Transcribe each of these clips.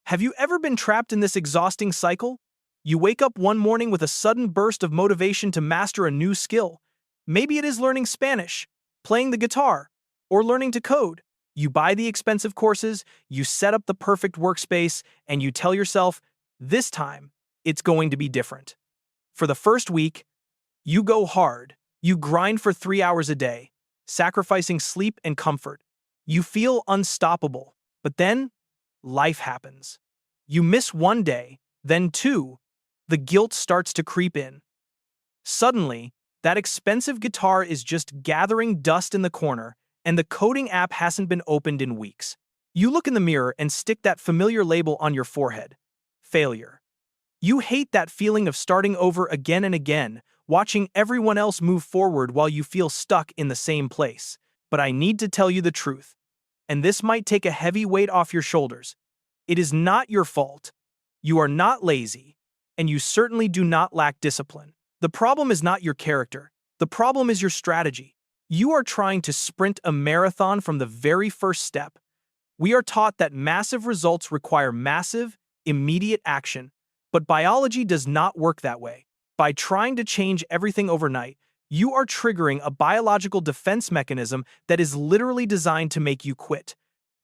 Have you ever been trapped in this exhausting cycle? You wake up one morning with a sudden burst of motivation to master a new skill. Maybe it is learning Spanish, playing the guitar, or learning to code. You buy the expensive courses, you set up the perfect workspace, and you tell yourself, this time, it's going to be different. For the first week, you go hard. You grind for 3 hours a day, sacrificing sleep and comfort. You feel unstoppable, but then life happens. You miss one day, then two. The guilt starts to creep in. Suddenly, that expensive guitar is just gathering dust in the corner, and the coding app hasn't been opened in weeks. You look in the mirror and stick that familiar label on your forehead. Failure. You hate that feeling of starting over again and again, watching everyone else move forward while you feel stuck in the same place. But I need to tell you the truth, and this might take a heavy weight off your shoulders. It is not your fault. You are not lazy, and you certainly do not lack discipline. The problem is not your character. The problem is your strategy. You are trying to sprint a marathon from the very first step. We are taught that massive results require massive, immediate action, but biology does not work that way. By trying to change everything overnight, you are triggering a biological defense mechanism that is literally designed to make you quit.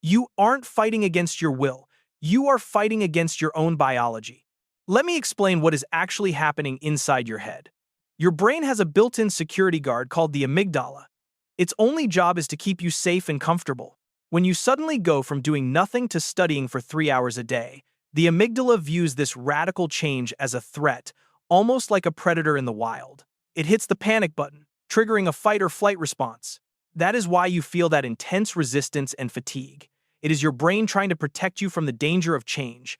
You aren't fighting against your will. You are fighting against your own biology. Let me explain what is actually happening inside your head. Your brain has a built-in security guard called the amygdala. Its only job is to keep you safe and comfortable. When you suddenly go from doing nothing to studying for 3 hours a day, the amygdala views this radical change as a threat, almost like a predator in the wild. It hits the panic button, triggering a fight or flight response. That is why you feel that intense resistance and fatigue. It is your brain trying to protect you from the danger of change.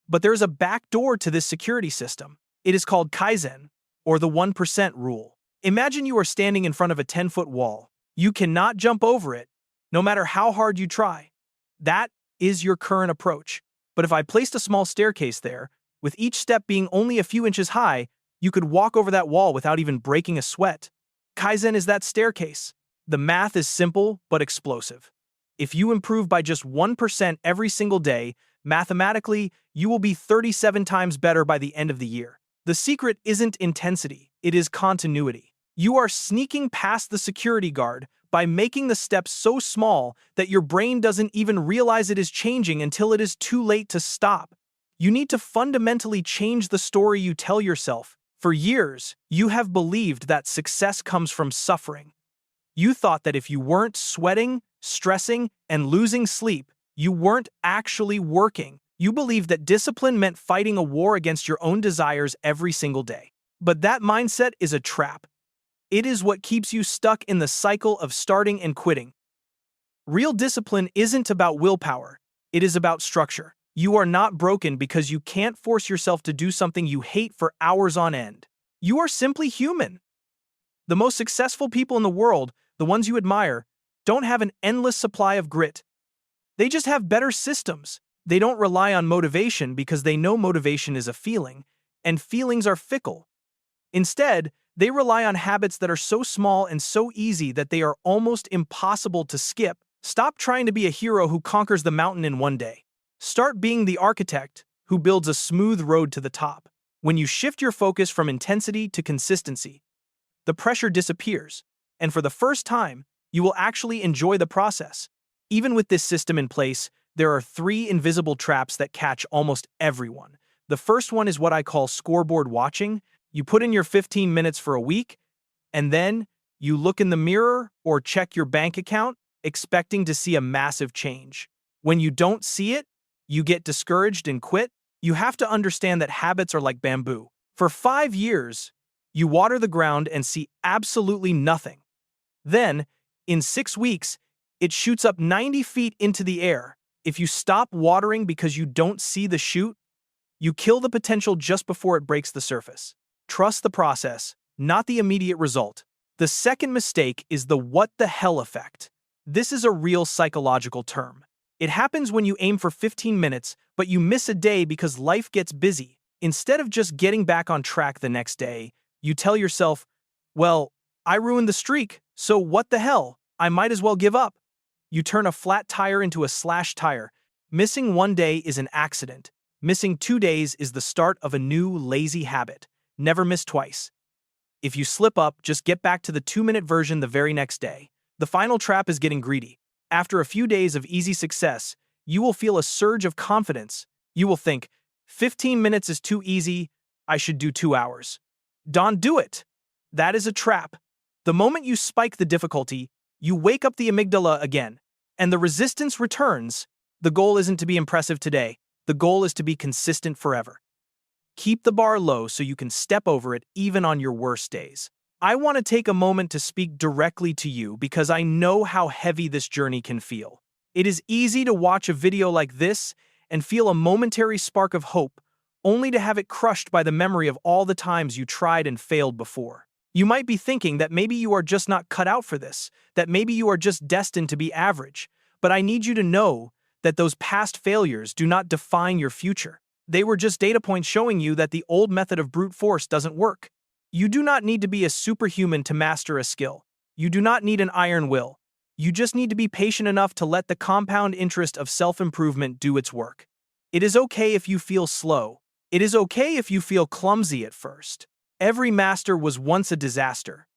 But there is a back door to this security system. It is called Kaizen, or the 1% rule. Imagine you are standing in front of a 10-foot wall. You cannot jump over it, no matter how hard you try. That is your current approach. But if I placed a small staircase there, with each step being only a few inches high, you could walk over that wall without even breaking a sweat. Kaizen is that staircase. The math is simple but explosive. If you improve by just 1% every single day, mathematically, you will be 37 times better by the end of the year. The secret isn't intensity, it is continuity. You are sneaking past the security guard by making the steps so small that your brain doesn't even realize it is changing until it is too late to stop. You need to fundamentally change the story you tell yourself. For years, you have believed that success comes from suffering. You thought that if you weren't sweating, stressing, and losing sleep, you weren't actually working. You believed that discipline meant fighting a war against your own desires every single day. But that mindset is a trap. It is what keeps you stuck in the cycle of starting and quitting. Real discipline isn't about willpower. It is about structure. You are not broken because you can't force yourself to do something you hate for hours on end. You are simply human. The most successful people in the world, the ones you admire, don't have an endless supply of grit. They just have better systems. They don't rely on motivation because they know motivation is a feeling, and feelings are fickle. Instead, they rely on habits that are so small and so easy that they are almost impossible to skip. Stop trying to be a hero who conquers the mountain in one day. Start being the architect who builds a smooth road to the top. When you shift your focus from intensity to consistency, the pressure disappears, and for the first time, you will actually enjoy the process. Even with this system in place, there are 3 invisible traps that catch almost everyone. The first one is what I call scoreboard watching. You put in your 15 minutes for a week, and then you look in the mirror or check your bank account, expecting to see a massive change. When you don't see it, you get discouraged and quit. You have to understand that habits are like bamboo. For 5 years, you water the ground and see absolutely nothing. Then, in 6 weeks, it shoots up 90 feet into the air. If you stop watering because you don't see the shoot, you kill the potential just before it breaks the surface. Trust the process, not the immediate result. The second mistake is the what the hell effect. This is a real psychological term. It happens when you aim for 15 minutes, but you miss a day because life gets busy. Instead of just getting back on track the next day, you tell yourself, well, I ruined the streak, so what the hell? I might as well give up. You turn a flat tire into a slashed tire. Missing one day is an accident. Missing 2 days is the start of a new lazy habit. Never miss twice. If you slip up, just get back to the 2-minute version the very next day. The final trap is getting greedy. After a few days of easy success, you will feel a surge of confidence. You will think, 15 minutes is too easy, I should do 2 hours. Don't do it. That is a trap. The moment you spike the difficulty, you wake up the amygdala again, and the resistance returns. The goal isn't to be impressive today. The goal is to be consistent forever. Keep the bar low so you can step over it even on your worst days. I want to take a moment to speak directly to you because I know how heavy this journey can feel. It is easy to watch a video like this and feel a momentary spark of hope, only to have it crushed by the memory of all the times you tried and failed before. You might be thinking that maybe you are just not cut out for this, that maybe you are just destined to be average, but I need you to know that those past failures do not define your future. They were just data points showing you that the old method of brute force doesn't work. You do not need to be a superhuman to master a skill. You do not need an iron will. You just need to be patient enough to let the compound interest of self-improvement do its work. It is okay if you feel slow. It is okay if you feel clumsy at first. Every master was once a disaster.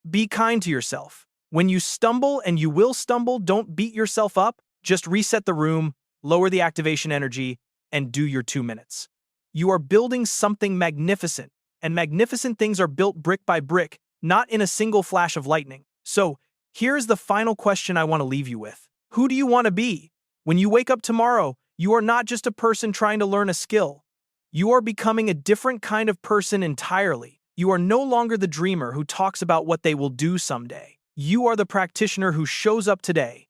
Be kind to yourself. When you stumble, and you will stumble, don't beat yourself up. Just reset the room, lower the activation energy, and do your 2 minutes. You are building something magnificent, and magnificent things are built brick by brick, not in a single flash of lightning. So, here's the final question I want to leave you with. Who do you want to be? When you wake up tomorrow, you are not just a person trying to learn a skill. You are becoming a different kind of person entirely. You are no longer the dreamer who talks about what they will do someday. You are the practitioner who shows up today.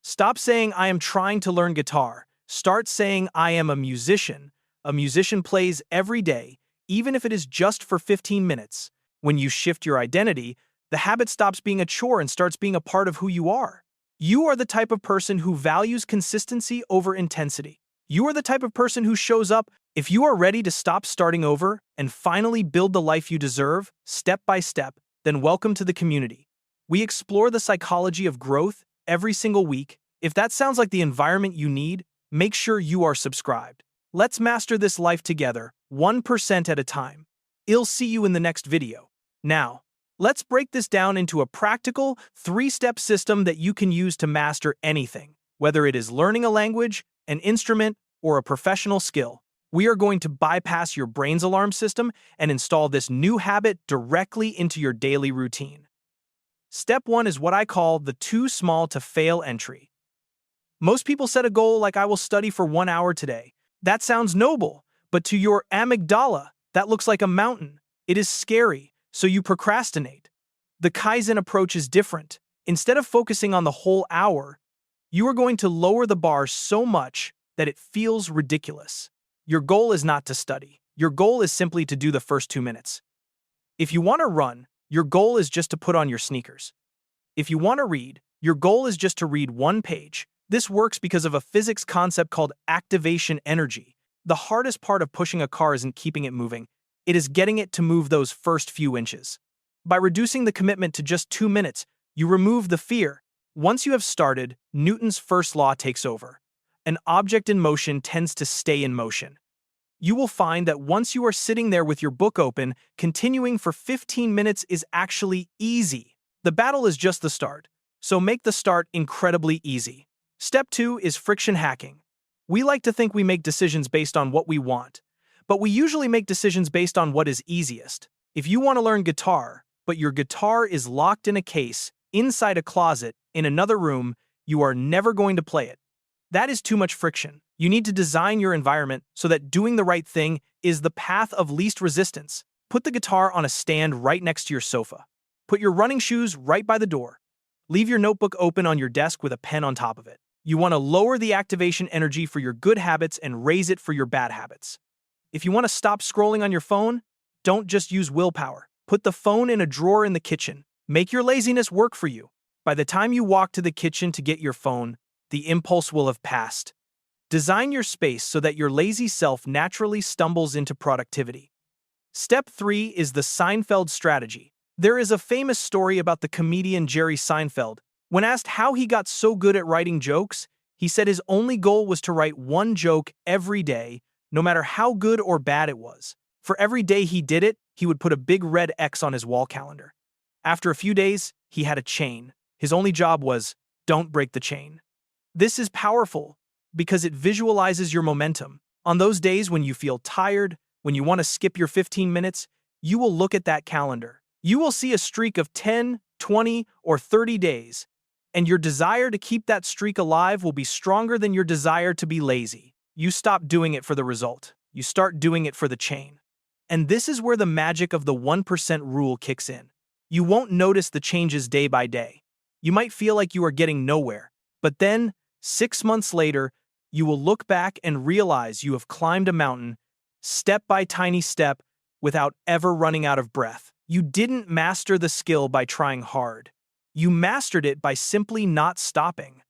Stop saying, I am trying to learn guitar. Start saying, I am a musician. A musician plays every day, even if it is just for 15 minutes. When you shift your identity, the habit stops being a chore and starts being a part of who you are. You are the type of person who values consistency over intensity. You are the type of person who shows up. If you are ready to stop starting over and finally build the life you deserve, step by step, then welcome to the community. We explore the psychology of growth every single week. If that sounds like the environment you need, make sure you are subscribed. Let's master this life together, 1% at a time. I'll see you in the next video. Now, let's break this down into a practical, 3-step system that you can use to master anything, whether it is learning a language, an instrument, or a professional skill. We are going to bypass your brain's alarm system and install this new habit directly into your daily routine. Step 1 is what I call the too small to fail entry. Most people set a goal like I will study for 1 hour today. That sounds noble, but to your amygdala, that looks like a mountain. It is scary, so you procrastinate. The Kaizen approach is different. Instead of focusing on the whole hour, you are going to lower the bar so much that it feels ridiculous. Your goal is not to study. Your goal is simply to do the first 2 minutes. If you want to run, your goal is just to put on your sneakers. If you want to read, your goal is just to read 1 page. This works because of a physics concept called activation energy. The hardest part of pushing a car isn't keeping it moving. It is getting it to move those first few inches. By reducing the commitment to just 2 minutes, you remove the fear. Once you have started, Newton's first law takes over. An object in motion tends to stay in motion. You will find that once you are sitting there with your book open, continuing for 15 minutes is actually easy. The battle is just the start, so make the start incredibly easy. Step 2 is friction hacking. We like to think we make decisions based on what we want, but we usually make decisions based on what is easiest. If you want to learn guitar, but your guitar is locked in a case, inside a closet, in another room, you are never going to play it. That is too much friction. You need to design your environment so that doing the right thing is the path of least resistance. Put the guitar on a stand right next to your sofa. Put your running shoes right by the door. Leave your notebook open on your desk with a pen on top of it. You want to lower the activation energy for your good habits and raise it for your bad habits. If you want to stop scrolling on your phone, don't just use willpower. Put the phone in a drawer in the kitchen. Make your laziness work for you. By the time you walk to the kitchen to get your phone, the impulse will have passed. Design your space so that your lazy self naturally stumbles into productivity. Step 3 is the Seinfeld strategy. There is a famous story about the comedian Jerry Seinfeld. When asked how he got so good at writing jokes, He said his only goal was to write one joke every day, no matter how good or bad it was. For every day he did it, he would put a big red X on his wall calendar. After a few days, he had a chain. His only job was, don't break the chain. This is powerful because it visualizes your momentum. On those days when you feel tired, when you want to skip your 15 minutes, you will look at that calendar. You will see a streak of 10, 20, or 30 days, and your desire to keep that streak alive will be stronger than your desire to be lazy. You stop doing it for the result. You start doing it for the chain. And this is where the magic of the 1% rule kicks in. You won't notice the changes day by day. You might feel like you are getting nowhere, but then, 6 months later, you will look back and realize you have climbed a mountain, step by tiny step, without ever running out of breath. You didn't master the skill by trying hard. You mastered it by simply not stopping.